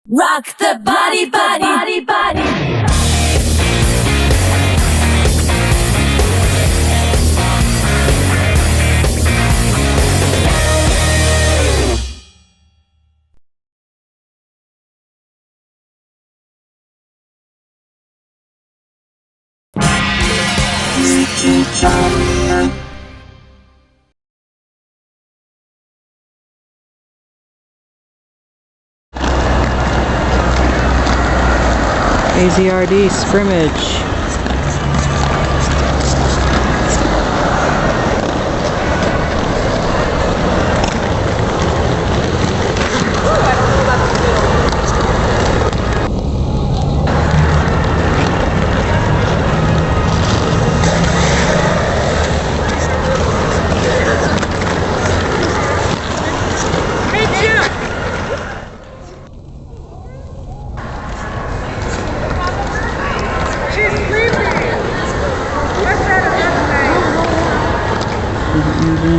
Rock the body, body, body, body. AZRD scrimmage.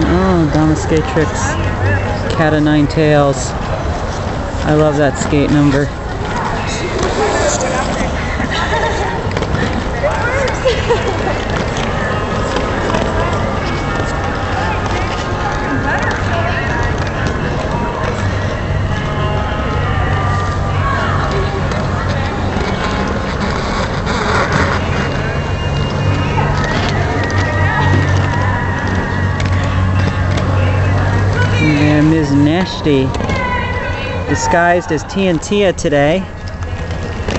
Oh, Dama skate tricks. Cat o' nine tails. I love that skate number. And Ms. Nasty, disguised as TNT today.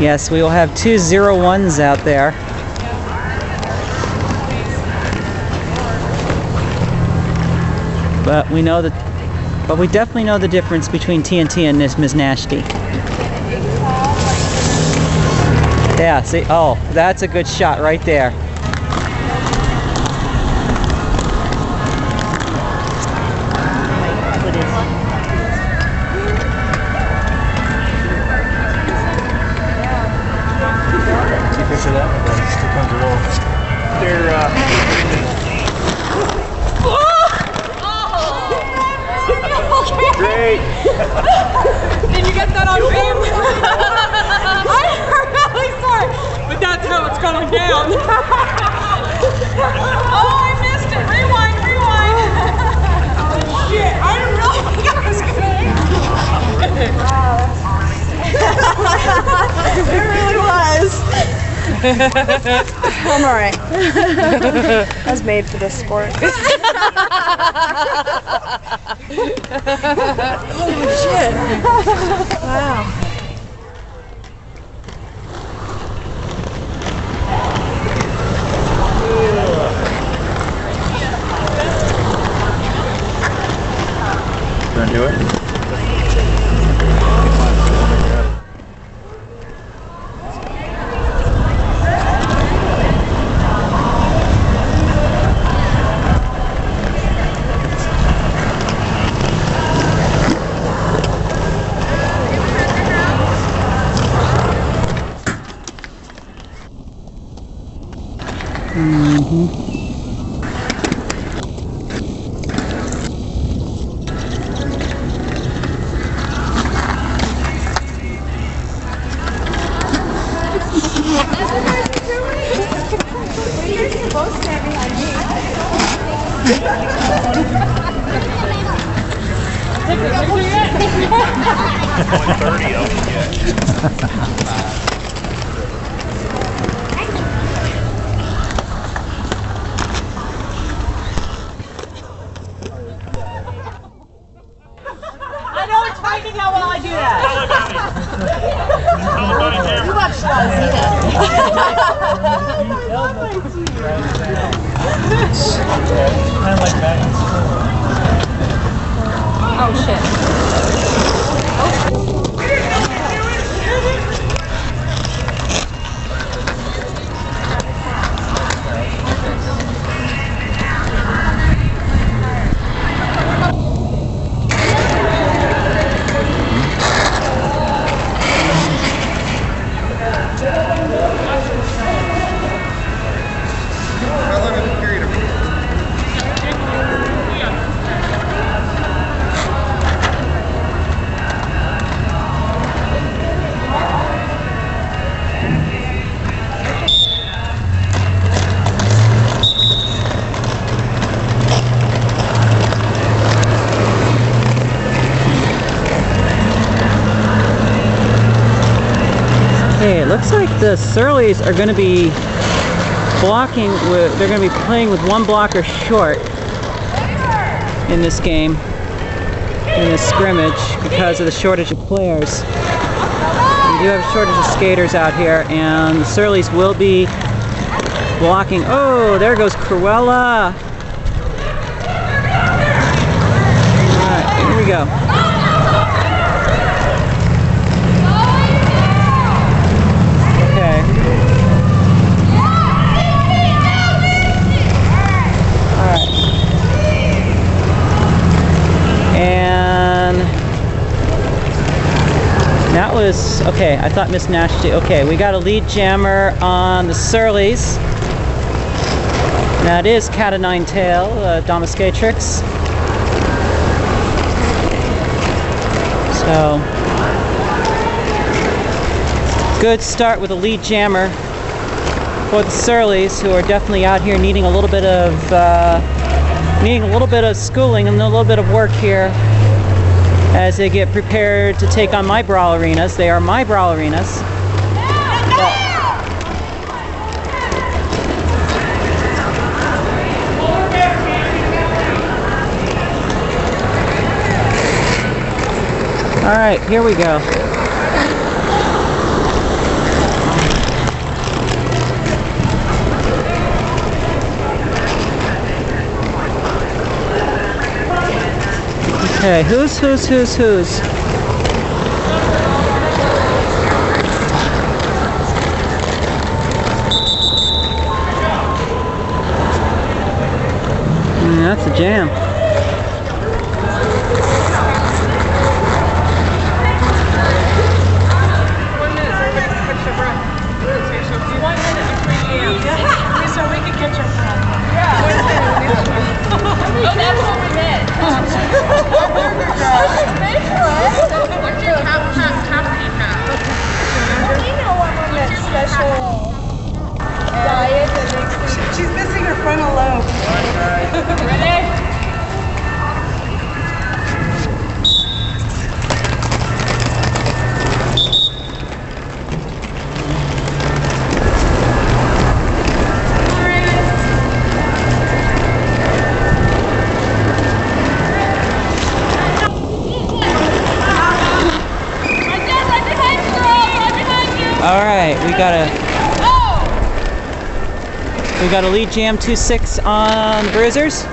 Yes, we will have 2 01s out there. But we know that, but we definitely know the difference between TNT and this Ms. Nasty. Yeah, see, oh, that's a good shot right there. Great! Did you get that on film? I'm really sorry, but that's how it's going down. Oh, I missed it. Rewind, rewind. Oh, shit. I didn't really think I was going to. It really was. I'm alright. I was made for this sport. Holy shit. Wow. You wanna do it? I know it's finding out while I do that. You watch I like that. Oh shit. Looks like the Surlies are going to be blocking with, they're going to be playing with one blocker short in this game, in this scrimmage, because of the shortage of players. We do have a shortage of skaters out here, and the Surlies will be blocking. Oh, there goes Cruella. Alright, here we go. Okay. Alright. And that was, okay, I thought Miss Nash did. Okay, we got a lead jammer on the Surlies. That is Cat o' Nine Tail, Domiscatrix. So, good start with a lead jammer for the Surlies, who are definitely out here needing a little bit of schooling and a little bit of work here as they get prepared to take on my Brawlerinas. They are my Brawlerinas. All right, here we go. Okay, who's? That's a jam. She's missing her frontal lobe. Ready? All right, we got a lead jam 2-6 on the Bruisers.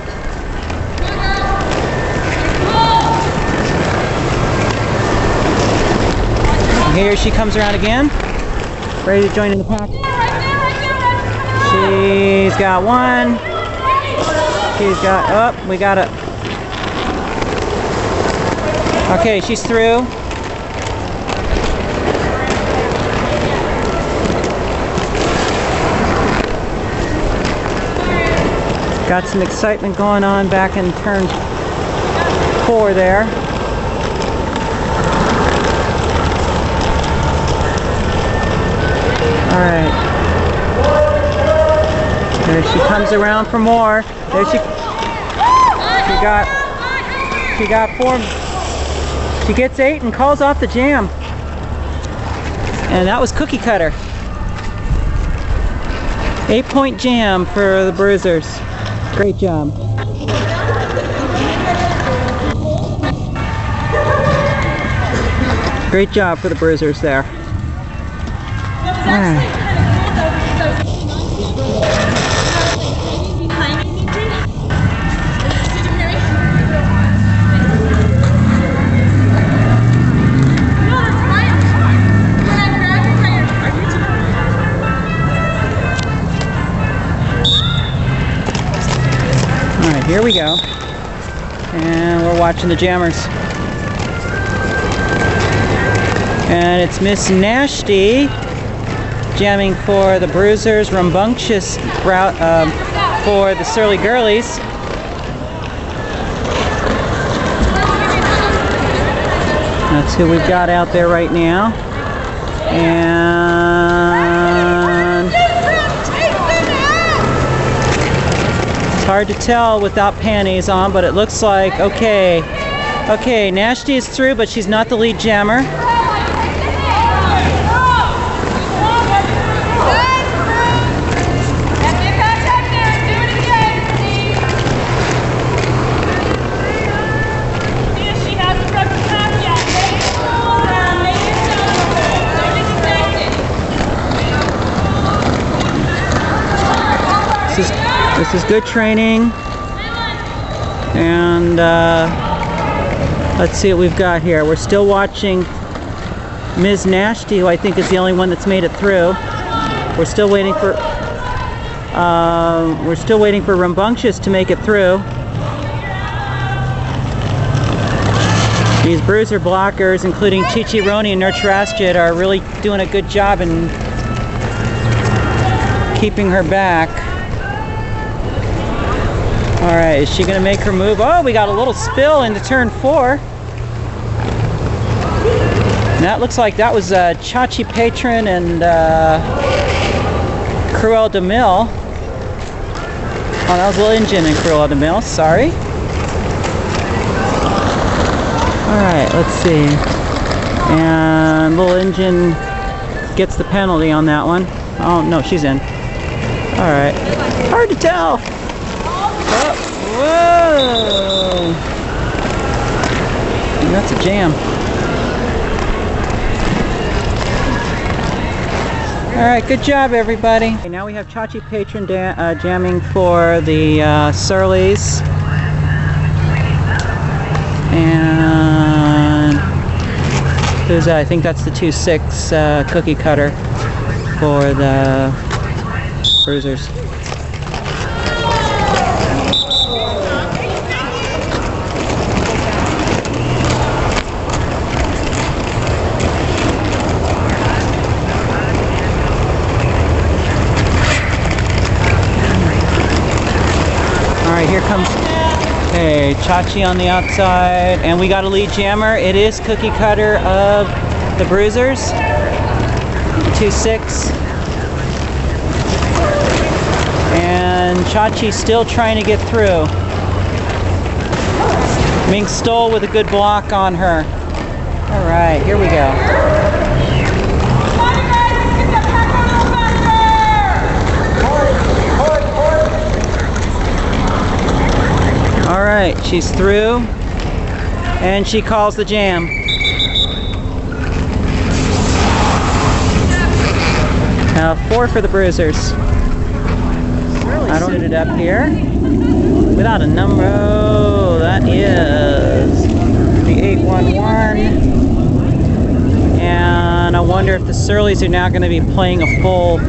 Here she comes around again, ready to join in the pack. She's got one. She's got, oh, we got it. Okay, she's through. Got some excitement going on back in turn 4 there. All right. There she comes around for more. There she got 4. She gets 8 and calls off the jam. And that was Cookie Cutter. 8-point jam for the Bruisers. Great job. Great job for the Bruisers there. All right. Here we go, and we're watching the jammers, and it's Miss Nashty jamming for the Bruisers, Rambunctious for the Surly Gurlies. That's who we've got out there right now, and it's hard to tell without panties on, but it looks like, okay, Nashty is through, but she's not the lead jammer. This is good training. And let's see what we've got here. We're still watching Ms. Nasty, who I think is the only one that's made it through. We're still waiting for Rambunctious to make it through. These bruiser blockers, including Chichi-Roni and Nurturasjid, are really doing a good job in keeping her back. All right, is she gonna make her move? Oh, we got a little spill into turn 4. And that looks like that was Chachi Patron and Cruel de Mille. Oh, that was Little Engine and Cruel de Mille, sorry. Alright, let's see. And Little Engine gets the penalty on that one. Oh, no, she's in. Alright. Hard to tell. Oh, whoa! That's a jam. Alright, good job everybody. Okay, now we have Chachi Patron jamming for the Surlies. And who's that? I think that's the 2-6 cookie cutter for the Bruisers. Alright, here comes Chachi on the outside, and we got a lead jammer. It is cookie cutter of the Bruisers, 2-6. And Chachi still trying to get through. Ming Stole with a good block on her. Alright, here we go. Alright, she's through, and she calls the jam. Now 4 for the Bruisers. I don't get it up here. Without a number, oh, that is the 811. And I wonder if the Surlies are now going to be playing a full,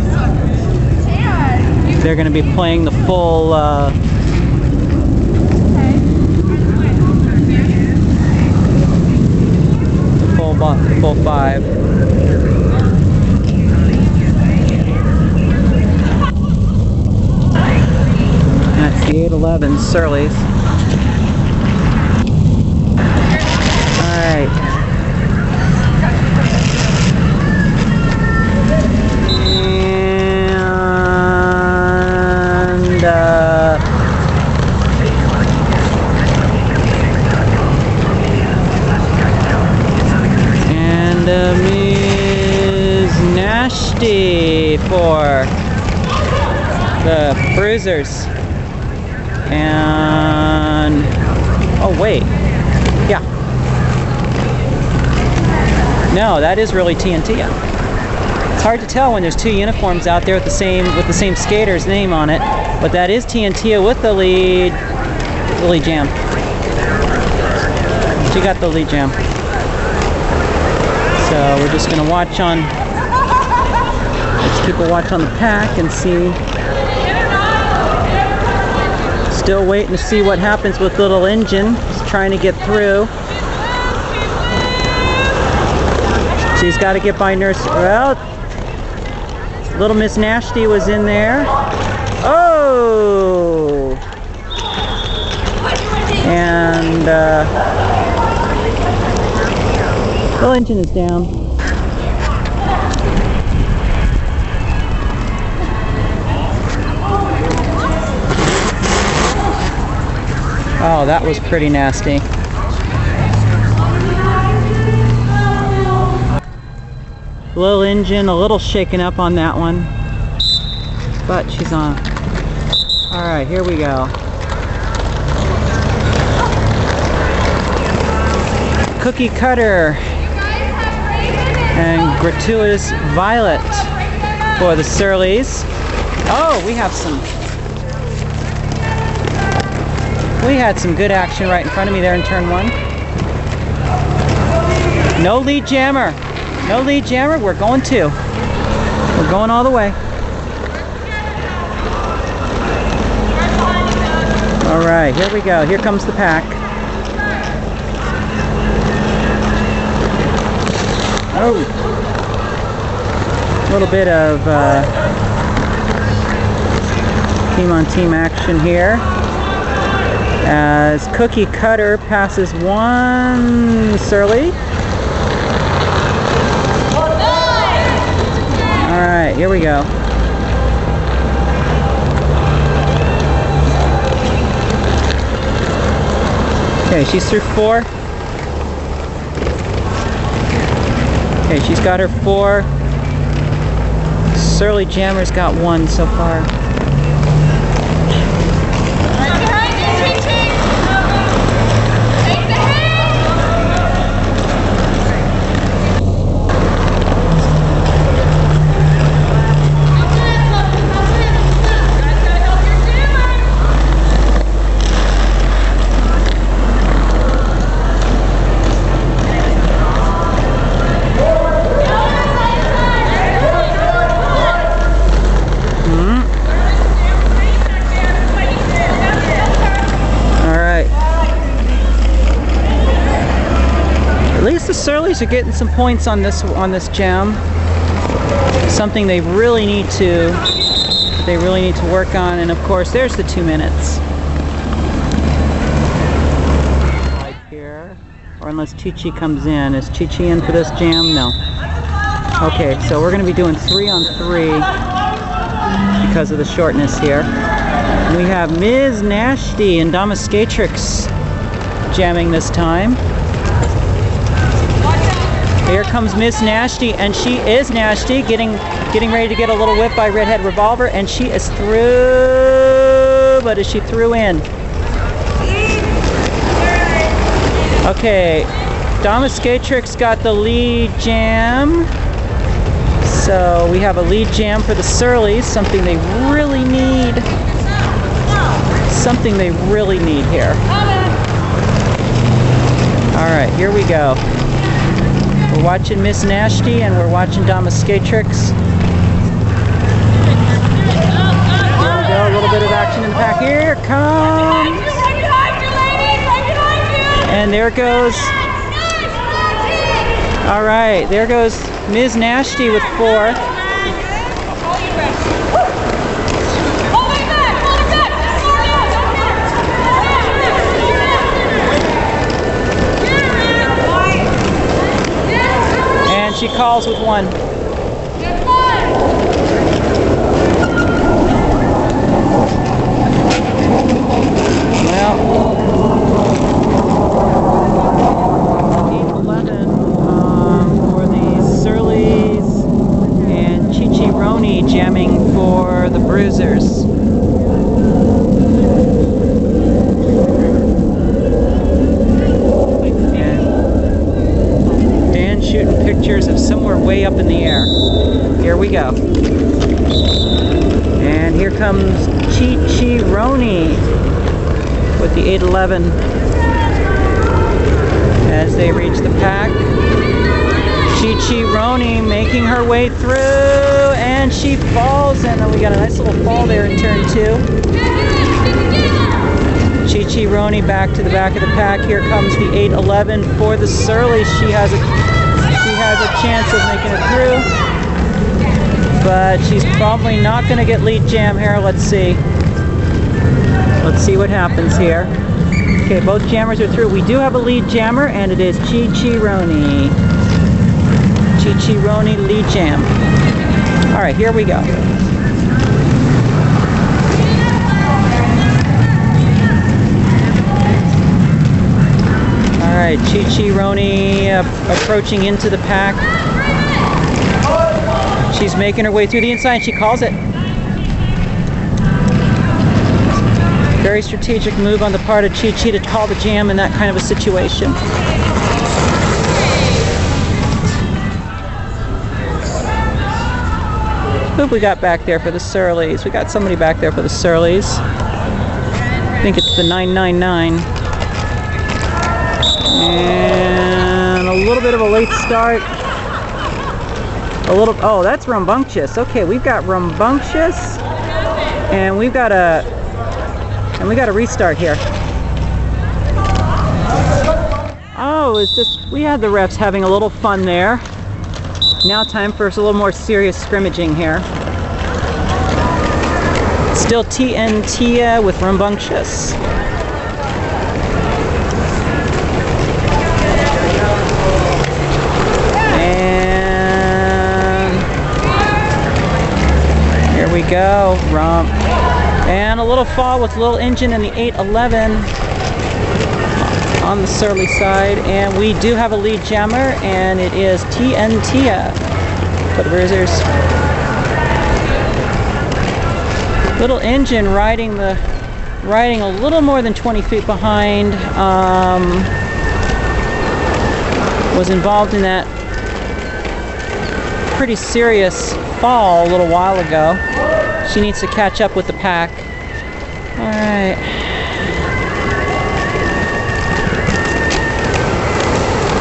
they're going to be playing the full, the full 5. That's the 811 Surlies. Alright. And Ms. Nasty for the Bruisers. And oh wait, yeah, no, that is really TNT. It's hard to tell when there's 2 uniforms out there with the same skater's name on it, but that is TNT with the lead jam. She got the lead jam. So we're just gonna watch on. Let's keep a watch on the pack and see. Still waiting to see what happens with Little Engine. Just trying to get through. She's got to get by Nurse. Well, Little Miss Nasty was in there. Oh! And Little Engine is down. Oh, that was pretty nasty. Little Engine, a little shaken up on that one. but she's on. All right, here we go. Cookie Cutter and Gratuitous Violet for the Surlies. Oh, we had some good action right in front of me there in turn 1. No lead jammer. No lead jammer. We're going 2. We're going all the way. All right, here we go. Here comes the pack. Oh, a little bit of team-on-team action here as Cookie Cutter passes one Surly. All right, here we go. Okay, she's through 4. Okay, she's got her 4. Surly Jammer's got 1 so far. Surlies are getting some points on this jam. Something they really need to work on, and of course there's the 2 minutes. Here, or unless Chi-Chi comes in. Is Chi-Chi in for this jam? No. Okay, so we're going to be doing 3 on 3 because of the shortness here. We have Ms. Nasty and Dominatrix jamming this time. Here comes Miss Nasty, and she is Nasty, getting ready to get a little whip by Redhead Revolver, and she is through, but is she through in? Okay, Dominatrix got the lead jam, so we have a lead jam for the Surlies, something they really need. Something they really need here. All right, here we go. We're watching Miss Nasty and we're watching Dominatrix. Here we go, a little bit of action in the pack. Here it comes. And there goes. All right, there goes Ms. Nasty with 4. She calls with 1. Well, 8-11 for the Surlies and Michi-chan jamming for the Bruisers. Shooting pictures of somewhere way up in the air. Here we go. And here comes Michi-chan with the 8-11 as they reach the pack. Michi-chan making her way through, and she falls, and then we got a nice little fall there in turn 2. Michi-chan back to the back of the pack. Here comes the 8-11 for the Surlies. She has a chance of making it through, but she's probably not going to get lead jam here. Let's see what happens here. Okay, both jammers are through. We do have a lead jammer, and it is Michi-chan. Michi-chan lead jam. All right, here we go. All right, Michi-chan approaching into the pack. She's making her way through the inside. She calls it. Very strategic move on the part of Chi-Chi to call the jam in that kind of a situation. Who have we got back there for the Surlies? We got somebody back there for the Surlies. I think it's the 999. And a little bit of a late start. Oh, that's Rambunctious. Okay, we've got Rambunctious, and we got a restart here. Oh, it's just, we had the refs having a little fun there. Now time for a little more serious scrimmaging here. Still TNT with Rambunctious. We go, Rump. And a little fall with Little Engine in the 811 on the Surly side. And we do have a lead jammer, and it is TNT for the Bruisers. Little Engine riding a little more than 20 feet behind. Was involved in that pretty serious fall a little while ago. She needs to catch up with the pack. All right.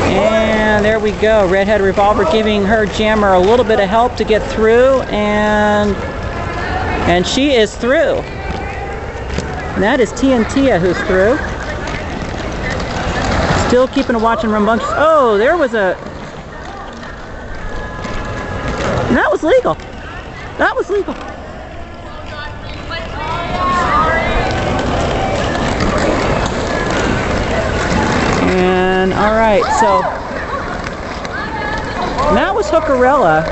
And there we go. Redhead Revolver giving her jammer a little bit of help to get through, and she is through. And that is TNT who's through. Still keeping a watch on Rambunctious. Oh, there was a... And that was legal. That was legal. And all right, so that was Hookerella,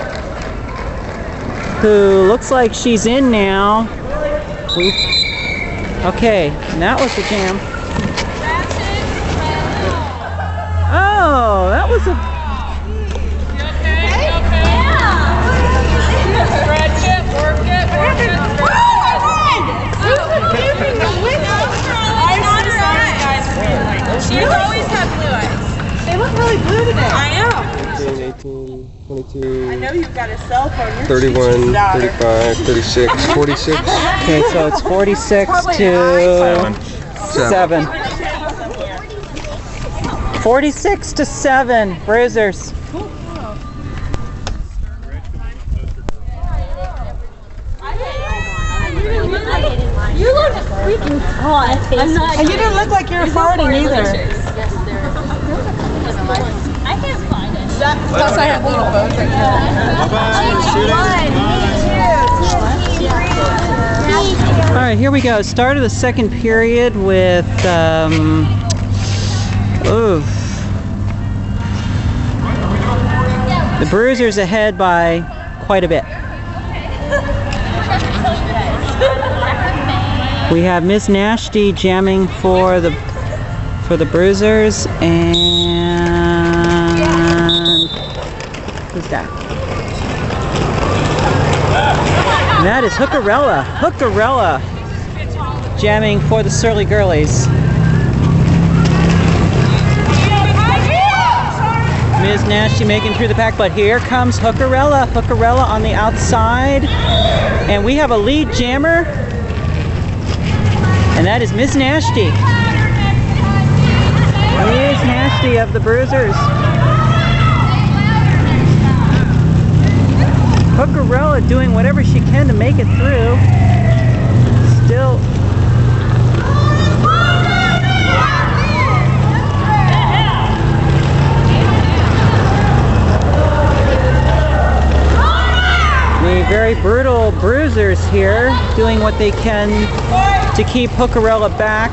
who looks like she's in now. Okay, and that was the jam. Oh, that was a... Stretch it, work it, work it. She always had blue eyes. They look really blue today. I know. 18, 22. I know you've got a cell phone. 31, 35, 36, 46. Okay, so it's 46 to 7. 46 to 7, Bruisers. You look freaking hot. And you didn't look like you were farting either. I can't find it. Plus I have little bones right here. All right, here we go. Start of the second period with, the Bruisers ahead by quite a bit. We have Ms. Nasty jamming for the Bruisers, and who's that? And that is Hookerella. Hookerella jamming for the Surly Gurlies. Ms. Nasty making through the pack, but here comes Hookerella. Hookerella on the outside, and we have a lead jammer. And that is Miss Nasty. Miss Nasty of the Bruisers. Hookerella doing whatever she can to make it through. Still. The very brutal Bruisers here doing what they can to keep Hookerella back.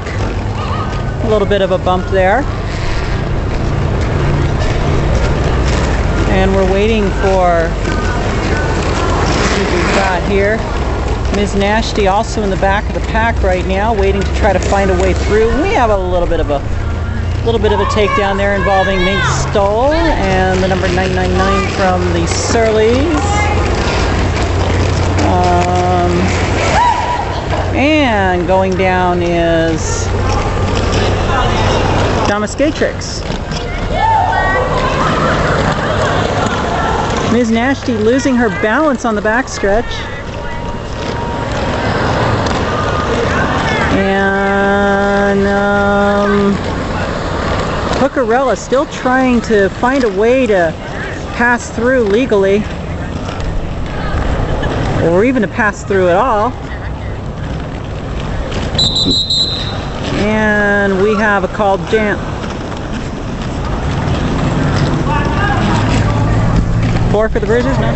A little bit of a bump there. And we're waiting for what we've got here. Ms. Nasty also in the back of the pack right now, waiting to try to find a way through. We have a little bit of a takedown there involving Mink Stoll and the number 999 from the Surlies. And going down is Dominatrix. Ms. Nashty losing her balance on the backstretch. And Hookerella still trying to find a way to pass through legally, or even to pass through at all. And we have a called jam. Four for the Bruisers, no?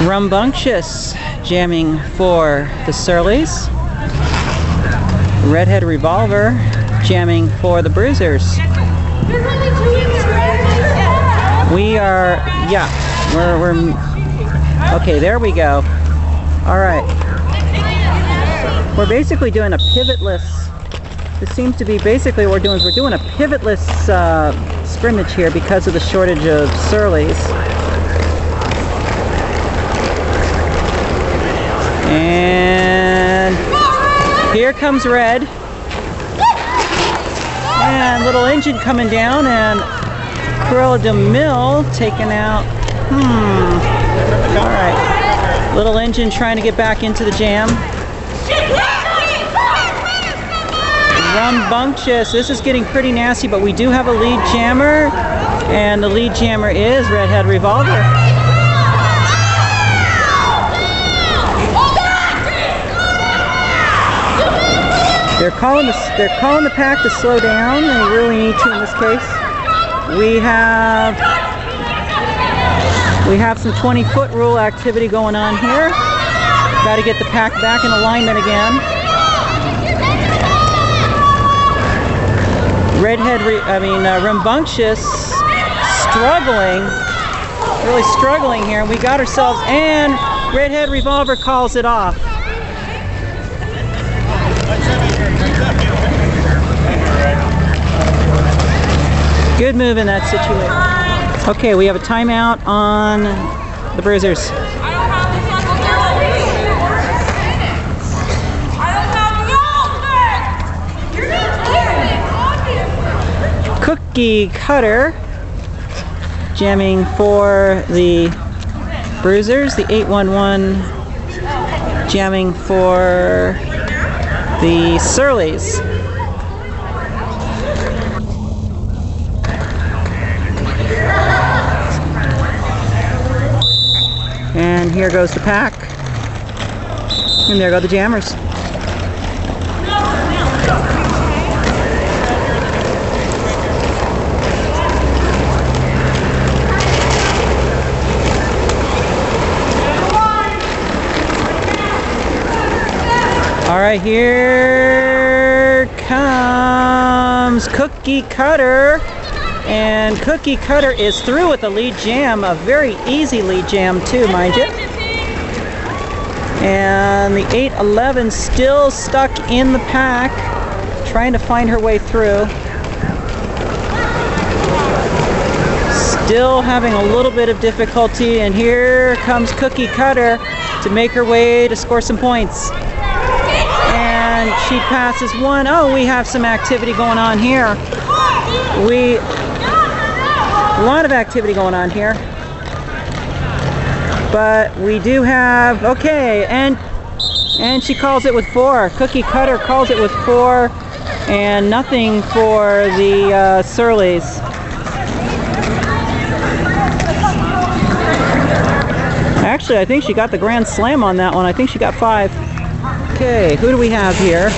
Rumbunctious jamming for the Surlies. Redhead Revolver jamming for the Bruisers. We are, yeah, we're okay, there we go. All right. We're basically doing a pivotless, this seems to be basically what we're doing is we're doing a pivotless scrimmage here because of the shortage of Surlies. And here comes Red. And little engine coming down, and Cruella de Mille taken out. Alright. Little engine trying to get back into the jam. Rumbunctious. This is getting pretty nasty, but we do have a lead jammer. And the lead jammer is Redhead Revolver. They're calling the pack to slow down. They really need to in this case. We have some 20-foot rule activity going on here. Got to get the pack back in alignment again. Rumbunctious really struggling here. We got ourselves, and Redhead Revolver calls it off. Good move in that situation. Okay, we have a timeout on the Bruisers. Cookie Cutter jamming for the Bruisers. The 811 jamming for the Surlies. And here goes the pack. And there go the jammers. All right, here comes Cookie Cutter. And Cookie Cutter is through with the lead jam, a very easy lead jam too, mind you. And the 811 still stuck in the pack, trying to find her way through. Still having a little bit of difficulty, and here comes Cookie Cutter to make her way to score some points. And she passes one. Oh, we have some activity going on here. A lot of activity going on here, but we do have, okay, and she calls it with 4. Cookie Cutter calls it with 4, and nothing for the Surlies. Actually, I think she got the grand slam on that one. I think she got 5. Okay, who do we have here?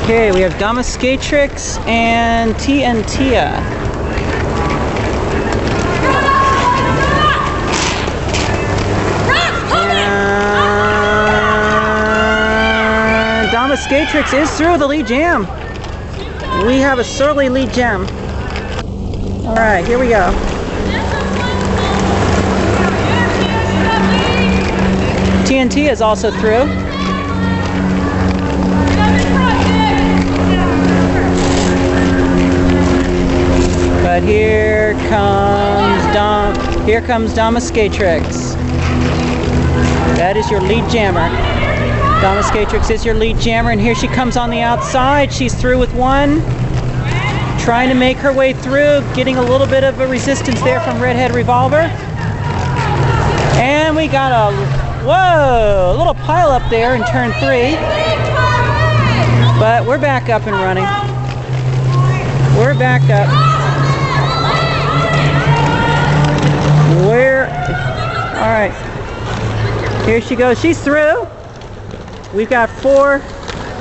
Okay, we have Dominatrix and TNTia. Skatrix is through the lead jam. We have a Surly lead jam. All right, here we go. TNT is also through. But here comes Dama Skatrix. That is your lead jammer. Dama Skatrix is your lead jammer, and here she comes on the outside. She's through with one. Trying to make her way through, getting a little bit of a resistance there from Redhead Revolver. And we got a little pile up there in turn 3. But we're back up and running. We're back up. All right. Here she goes. She's through. We've got 4.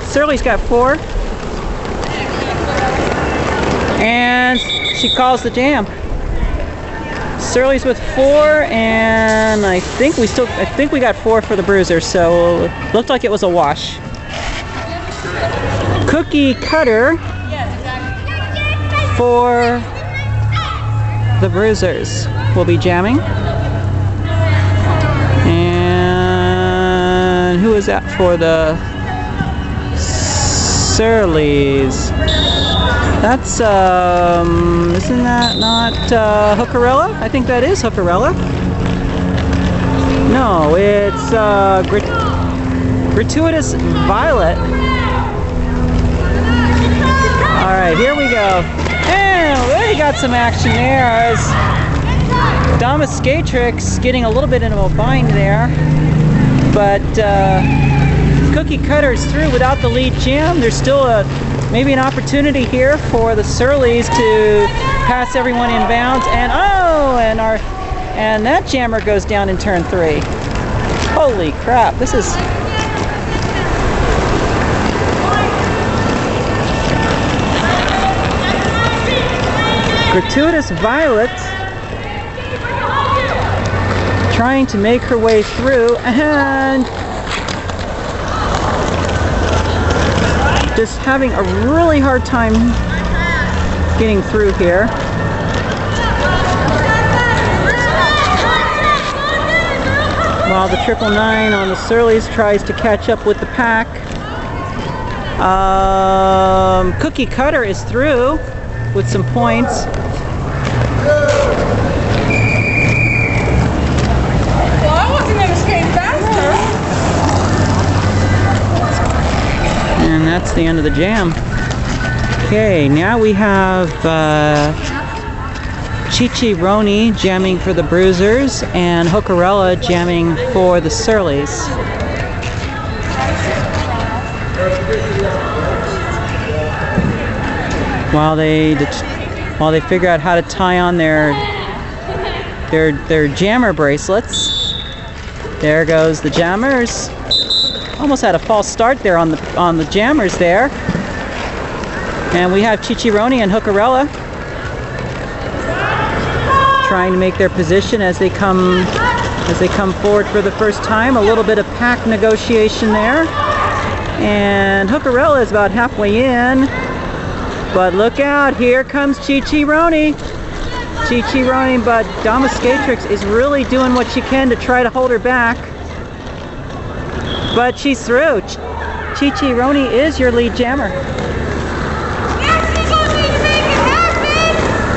Surly's got 4. And she calls the jam. Surly's with 4, and I think we got 4 for the Bruisers, so looked like it was a wash. Cookie Cutter for the Bruisers will be jamming. And who is that for the Surlies? That's, isn't that not Hookerella? I think that is Hookerella. No, it's Gratuitous Violet. All right, here we go. And we got some action there as Dama Skatrix getting a little bit into a bind there. But Cookie Cutter's through without the lead jam. There's still maybe an opportunity here for the Surlies to pass everyone in bounds, and and that jammer goes down in turn 3. Holy crap, this is Gratuitous Violet trying to make her way through, and just having a really hard time getting through here. While the 999 on the Surlies tries to catch up with the pack. Cookie Cutter is through with some points. Well, I wasn't going to skate faster. And that's the end of the jam. Okay, now we have Michi-chan jamming for the Bruisers and Hookerella jamming for the Surlies. While they figure out how to tie on their jammer bracelets. There goes the jammers. Almost had a false start there on the jammers there. And we have Michi-chan and Hookerella trying to make their position as they come forward for the first time. A little bit of pack negotiation there. And Hookerella is about halfway in. But look out, here comes Michi-chan. Michi-chan, but Dama Skatrix is really doing what she can to try to hold her back. But she's through. Michi-chan is your lead jammer.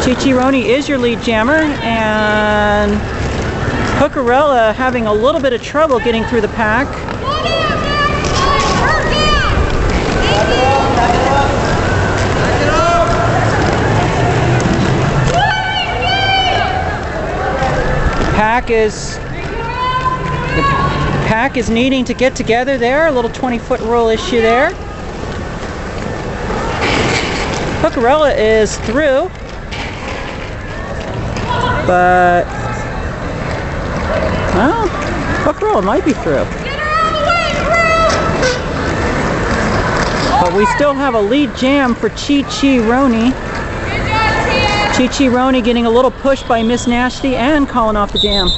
Michi-chan is your lead jammer, and Hookerella having a little bit of trouble getting through the pack. The pack is needing to get together there. A little 20-foot rule issue there. Hookerella is through, but well, Hookerella might be through. But we still have a lead jam for Michi-chan. Michi-chan getting a little push by Miss Nasty and calling off the jam.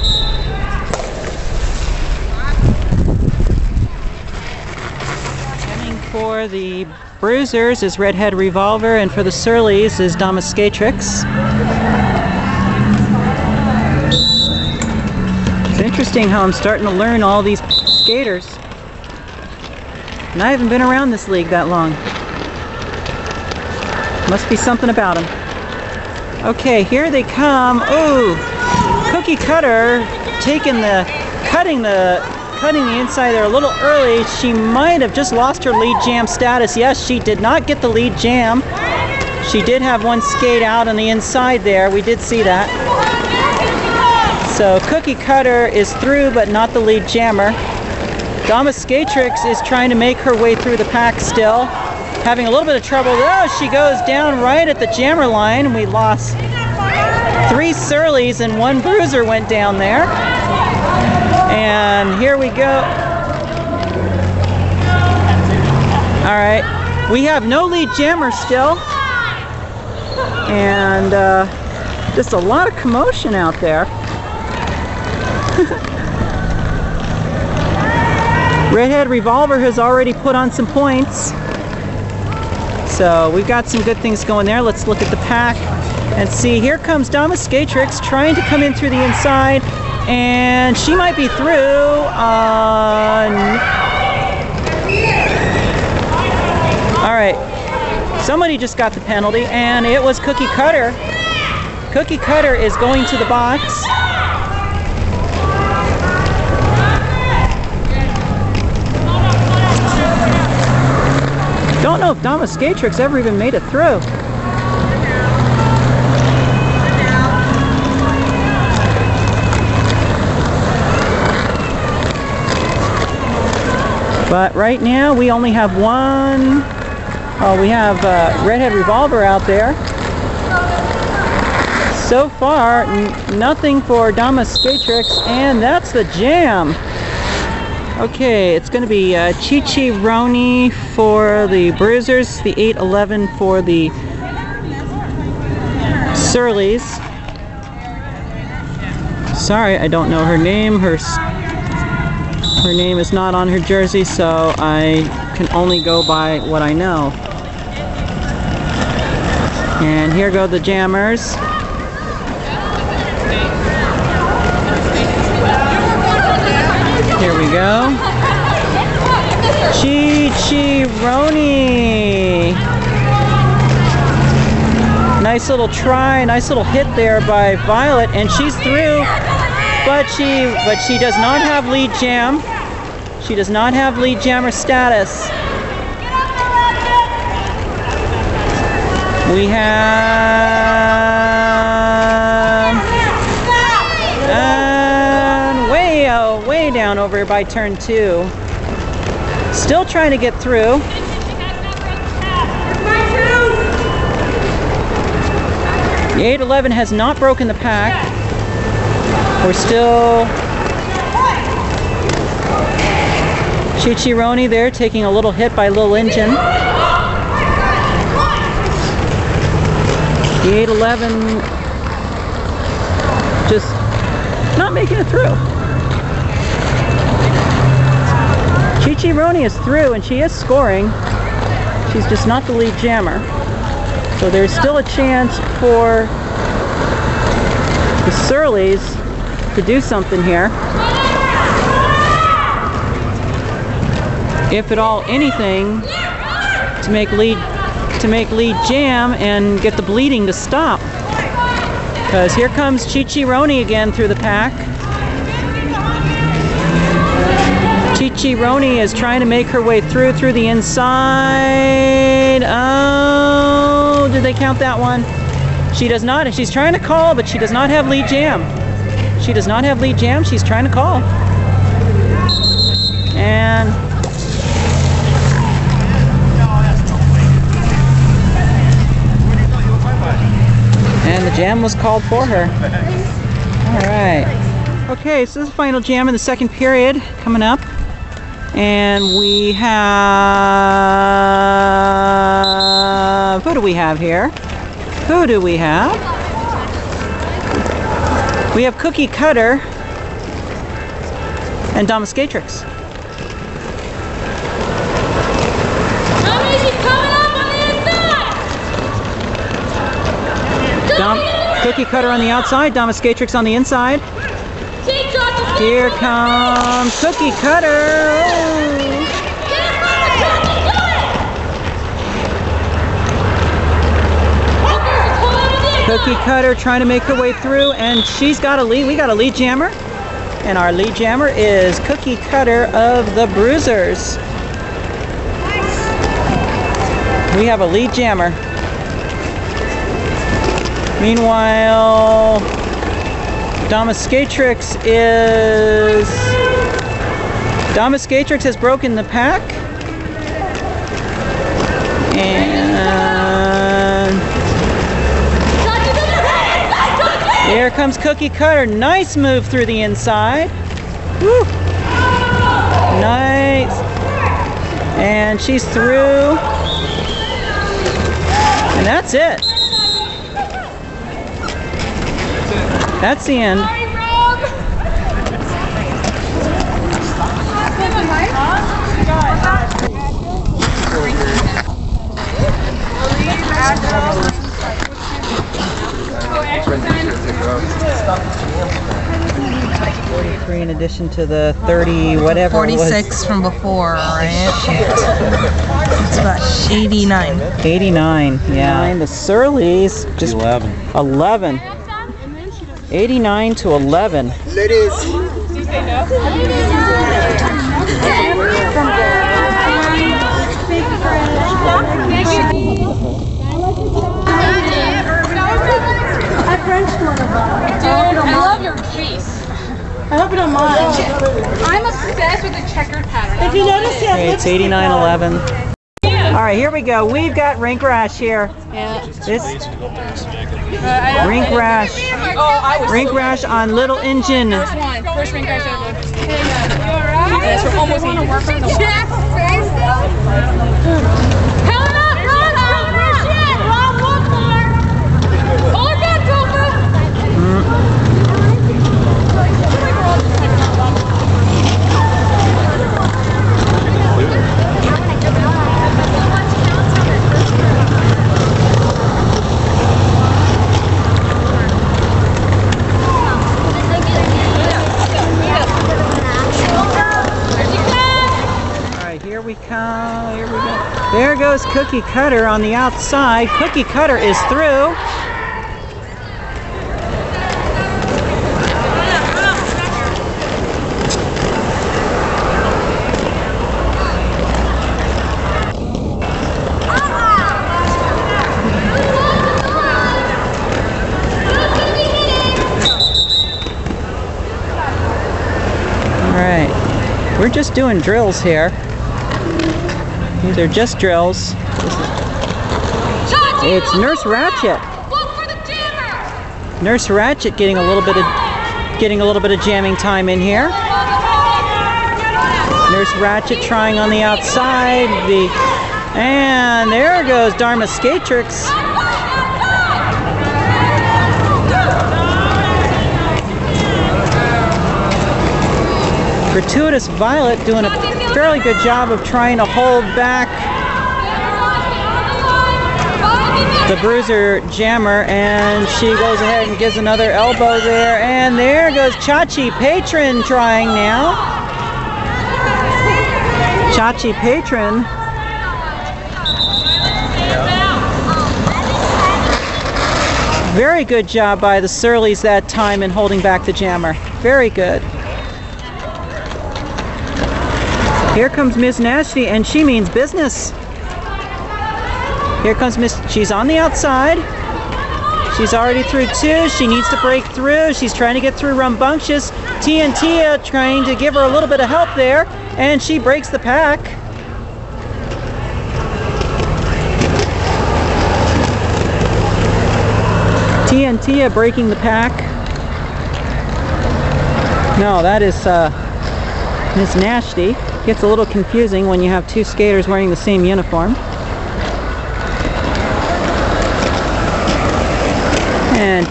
Jamming for For the Bruisers is Redhead Revolver, and for the Surlies is Dominatrix. It's interesting how I'm starting to learn all these skaters. And I haven't been around this league that long. Must be something about them. Okay, here they come. Oh, Cookie Cutter cutting the inside there a little early. She might have just lost her lead jam status. Yes, she did not get the lead jam. She did have one skate out on the inside there. We did see that. So Cookie Cutter is through, but not the lead jammer. Dominatrix is trying to make her way through the pack still. Having a little bit of trouble. Oh, she goes down right at the jammer line. We lost 3 Surlies and 1 Bruiser went down there. And here we go. All right, we have no lead jammer still. And just a lot of commotion out there. Redhead Revolver has already put on some points. So we've got some good things going there. Let's look at the pack and see. Here comes Dominatrix trying to come in through the inside. And she might be through. All right, somebody just got the penalty, and it was Cookie Cutter. Cookie Cutter is going to the box. Don't know if Dominatrix ever even made it through. But right now we only have one. Oh, we have Redhead Revolver out there. So far, nothing for Dominatrix, and that's the jam. Okay, it's going to be Michi-chan for the Bruisers, the 811 for the Surlies. Sorry, I don't know her name. Her name is not on her jersey, so I can only go by what I know. And here go the jammers. Here we go. Michi-chan. Nice little try, nice little hit there by Violet, and she's through. But she does not have lead jam. She does not have lead jammer status. We have way down over by turn 2. Still trying to get through. The 811 has not broken the pack. We're still Michi-chan there taking a little hit by Little Engine. The 811 just not making it through. Michi-chan is through and she is scoring. She's just not the lead jammer. So there's still a chance for the Surlies to do something here. If at all anything, to make lead jam and get the bleeding to stop. Because here comes Michi-chan again through the pack. Michi-chan is trying to make her way through the inside. Oh, did they count that one? She does not, and she's trying to call, but she does not have lead jam. She does not have lead jam. She's trying to call. And the jam was called for her. All right. Okay, so this is the final jam in the second period coming up. And we have, who do we have here? Who do we have? We have Cookie Cutter and Dominatrix. Cookie Cutter on the outside, Dominatrix on the inside. Here comes Cookie Cutter. Cookie Cutter trying to make her way through, and she's got a lead. We got a lead jammer, and our lead jammer is Cookie Cutter of the Bruisers. We have a lead jammer. Meanwhile, Dominatrix has broken the pack, and here comes Cookie Cutter. Nice move through the inside. Woo. Nice, and she's through, and that's it. That's the end. In addition to the 30 whatever 46 from before, right? It's about 89. 89, yeah. And the Surlies just 11. 89 to 11. Ladies. I love your case. I hope you don't mind. I'm obsessed with the checkered pattern. If you notice, Okay, it's 89-11. All right, here we go. We've got rink rash here. Yeah. This rink rash. Rink rash on Little Engine. First ring crash ever. That's for almost 8 years. Here we go. There goes Cookie Cutter on the outside. Cookie Cutter is through. All right. We're just doing drills here. These are just drills. It's Nurse Ratchet. Nurse Ratchet getting a little bit of jamming time in here. Nurse Ratchet trying on the outside. And there goes Dominatrix. Gratuitous Violet doing a fairly good job of trying to hold back the Bruiser jammer, and she goes ahead and gives another elbow there, and there goes Chachi Patron trying now. Chachi Patron. Very good job by the Surlies that time in holding back the jammer. Very good. Here comes Miss Nasty, and she means business. Here comes Miss, she's on the outside. She's already through 2. She needs to break through. She's trying to get through Rambunctious. Tia trying to give her a little bit of help there, and she breaks the pack. Tia breaking the pack. No, that is Miss Nasty. Gets a little confusing when you have 2 skaters wearing the same uniform. And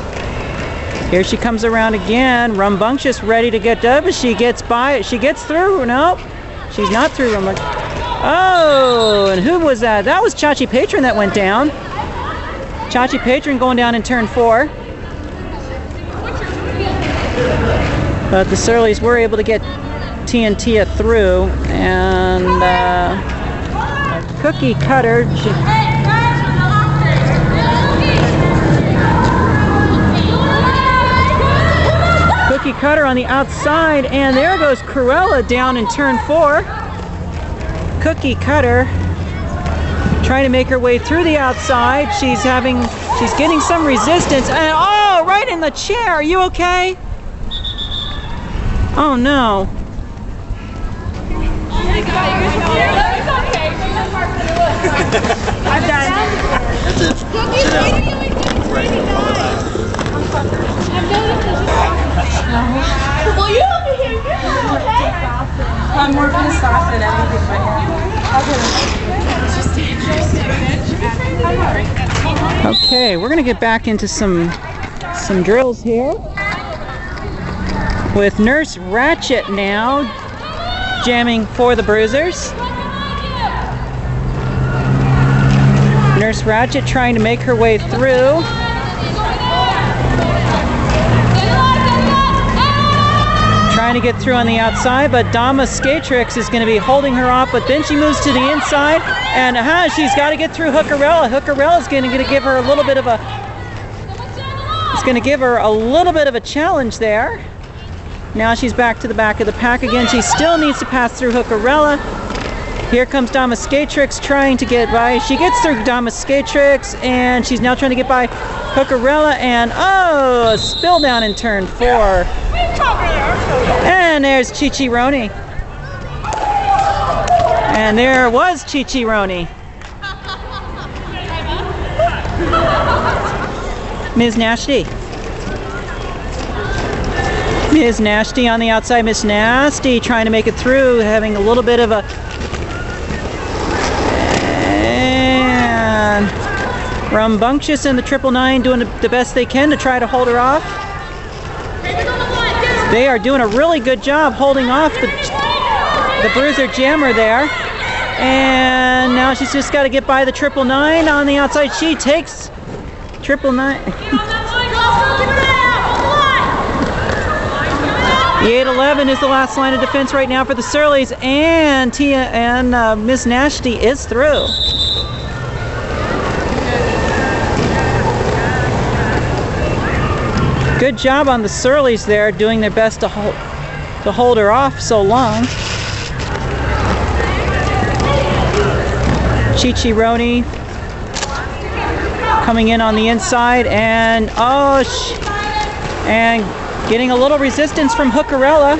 here she comes around again. Rambunctious ready to get done, but she gets by. She gets through. No, she's not through. Oh, and who was that? That was Chachi Patron that went down. Chachi Patron going down in turn 4. But the Surlies were able to get TNT through, and Cookie Cutter. Cookie Cutter on the outside, and there goes Cruella down in turn 4. Cookie Cutter trying to make her way through the outside. She's getting some resistance, and oh, right in the chair. Are you okay? Oh no. I'm done. That's it. Sit down. Right. Well, you over here, you're okay? I'm more pissed off than anything but him. Okay, we're gonna get back into some drills here with Nurse Ratchet now jamming for the Bruisers. Nurse Ratchet trying to make her way through. Trying to get through on the outside, but Dama Skatrix is going to be holding her off, but then she moves to the inside, and she's got to get through Hookerella. Hookerella is going to give her a little bit of a challenge there. Now she's back to the back of the pack again. She still needs to pass through Hookerella. Here comes Dama Skatrix trying to get by. She gets through Dama Skatrix, and she's now trying to get by Hookerella, and oh, a spill down in turn 4. And there's Chi-Chi-Roni. And there was Chi-Chi-Roni. Ms. Nasty. Ms. Nasty on the outside. Ms. Nasty trying to make it through, having a little bit of a... And Rambunctious and the 999 doing the best they can to try to hold her off. They are doing a really good job holding off the Bruiser Jammer there. And now she's just got to get by the 999 on the outside. She takes 999. The 811 is the last line of defense right now for the Surlies, and Miss Nasty is through. Good job on the Surlies there, doing their best to hold her off so long. Chi-Chi-Roni coming in on the inside, and and getting a little resistance from Hookerella.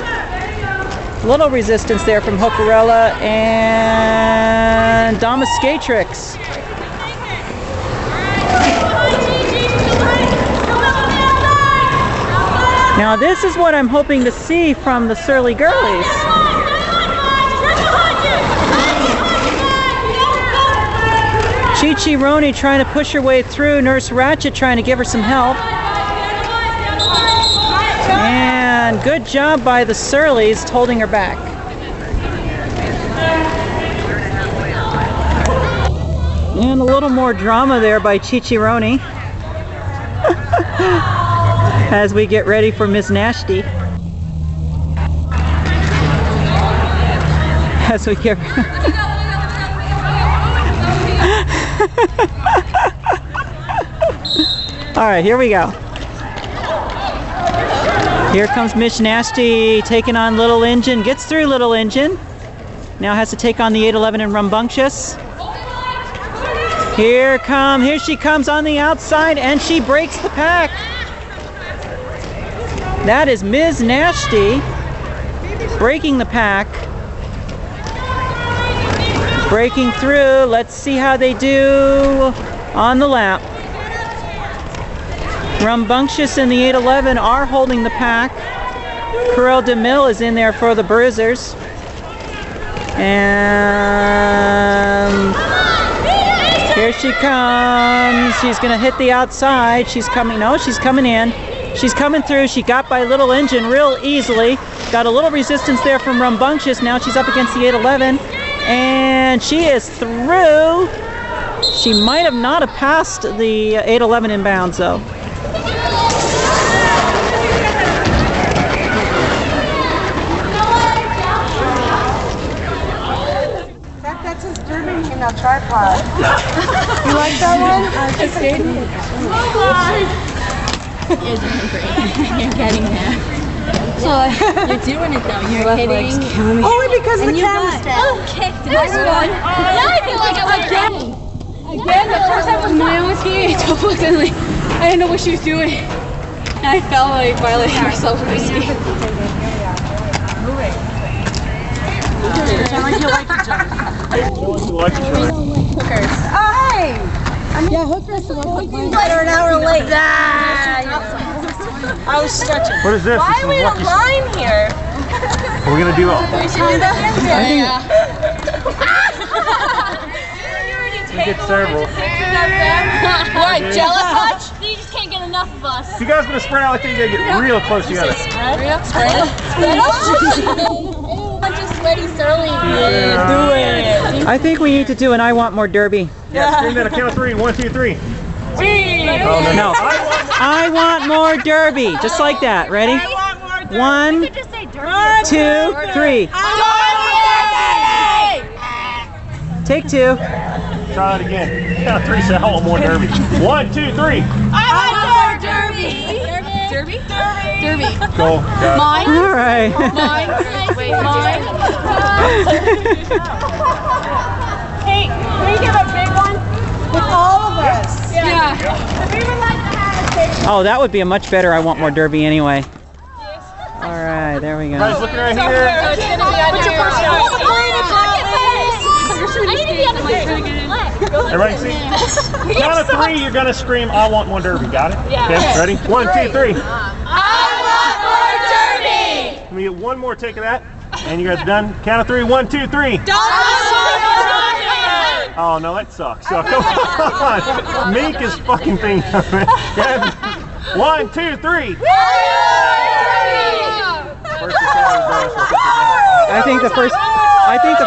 Little resistance there from Hookerella and Dama Skatrix. Now this is what I'm hoping to see from the Surly Gurlies. Chi-Chi-Roni trying to push her way through, Nurse Ratchet trying to give her some help. And good job by the Surlies holding her back. And a little more drama there by Chi-Chi-Roni as we get ready for Miss Nasty. As we get all right, here we go. Here comes Miss Nasty taking on Little Engine. Gets through Little Engine. Now has to take on the 811 and Rambunctious. Here she comes on the outside, and she breaks the pack. That is Ms. Nasty breaking the pack. Breaking through. Let's see how they do on the lap. Rambunctious and the 811 are holding the pack. Corel DeMille is in there for the Bruisers. And here she comes. She's going to hit the outside. She's coming. No, she's coming in. She's coming through. She got by Little Engine real easily. Got a little resistance there from Rambunctious. Now she's up against the 811. And she is through. She might have not have passed the 8:11 inbounds though. That's his German now tripod. You like that one? You're getting there. You're doing it though. You're hitting. Only because the camera's dead. Oh, kicked. Nice one. Now I feel like I'm again. Again, the first time was my own ski. I didn't know what she was doing. And I felt like violating myself with the ski. Sound like you like each other. Hookers. Oh, hey! Yeah, hookers. Better an hour late. I was stretching. What is this? Why are we in a line here? We're gonna do all. We should do that. We get several. What, jealous much? You just can't get enough of us. If you guys gonna spread out like that, you gotta get real close together. Spread bunch of sweaty Surly. Yeah. Do it. I think we need to do an I Want More Derby. Yeah, scream at a count of 3. 1, 2, 3. No. I want more Derby. Just like that. Ready? 1, 2, 3. Take 2. Try it again. Count of 3, say I want more derby. 1, 2, 3. Derby. Go. Mine. All right. Mine. Hey, can we give a big one? With all of us. Yeah. If we would like to have Oh, that would be a much better I Want More Derby anyway. All right, there we Guys, go. looking right here. I need to be on the same. Everybody see? Count of 3, you're gonna scream, I want more derby. Got it? Yeah. Okay, ready? 1, 2, 3. Let me get one more take of that. And you guys done? Count of 3. 1, 2, 3. Oh no, that sucks. So come on. Make his fucking thing. 1, 2, 3. I think the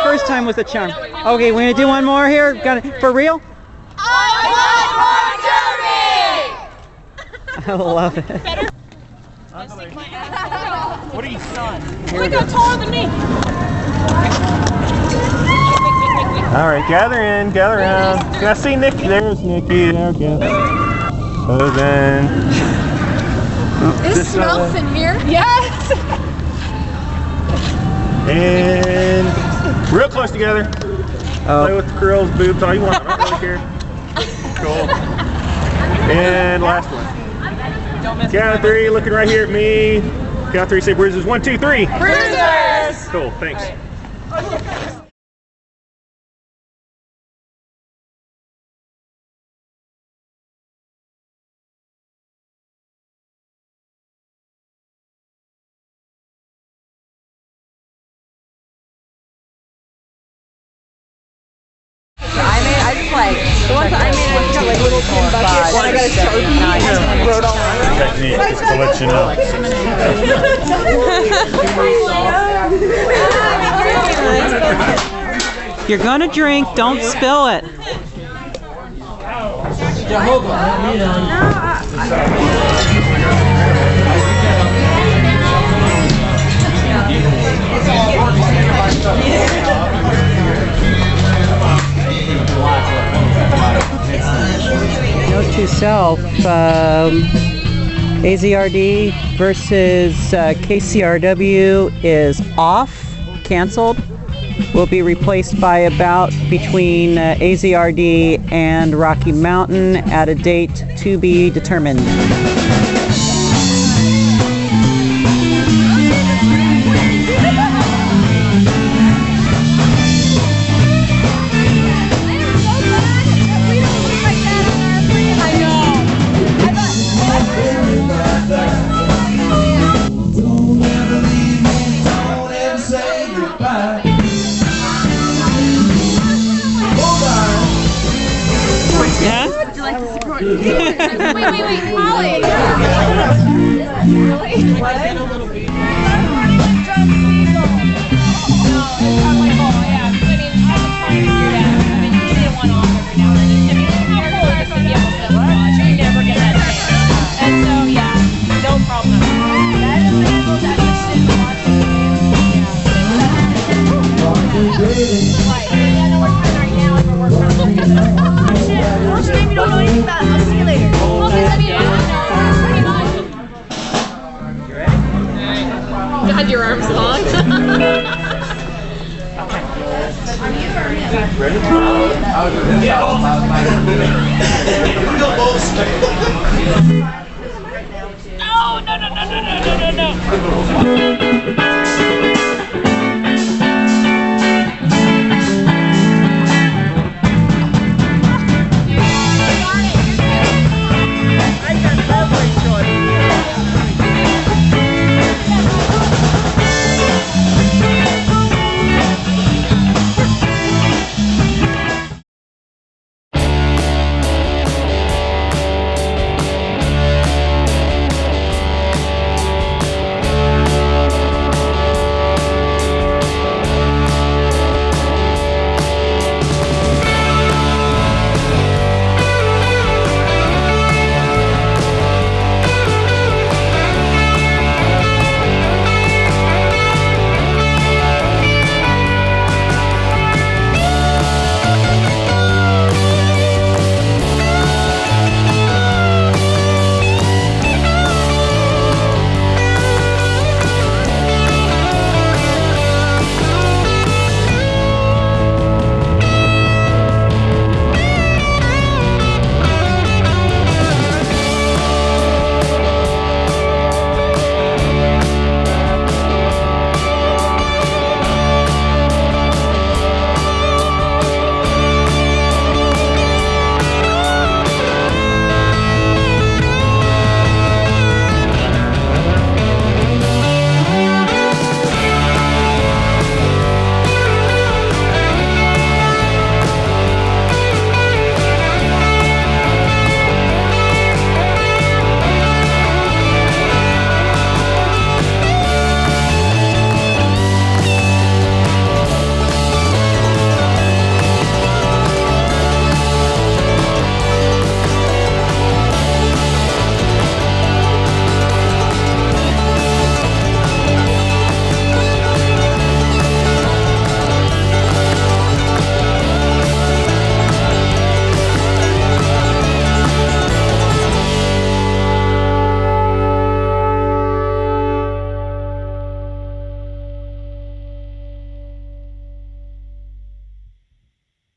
first time was the charm. Okay, we're gonna do one more here. Got it for real? I love it. What are you, son? We got taller than me. All right, gather in, gather around. Can I see Nikki? There's Nikki. There, okay. So then. It smells in here. Yes. And real close together. Oh. Play with the curls, boobs, all you want. I don't really care. Cool. And last one. Count of 3, looking right here at me. Count of 3, say Bruisers. 1, 2, 3. Bruisers! Cool, thanks. I just like the ones I made. I got like little tin buckets, and I got a Sharpie and wrote all over. Technique, just to let you know. If you're gonna drink, don't spill it. Note to self, AZRD versus KCRW is off, canceled. Will be replaced by a bout between AZRD and Rocky Mountain at a date to be determined. Wait, Molly. Really? Maybe don't know anything about it. I'll see you later. God, your arm's long. No.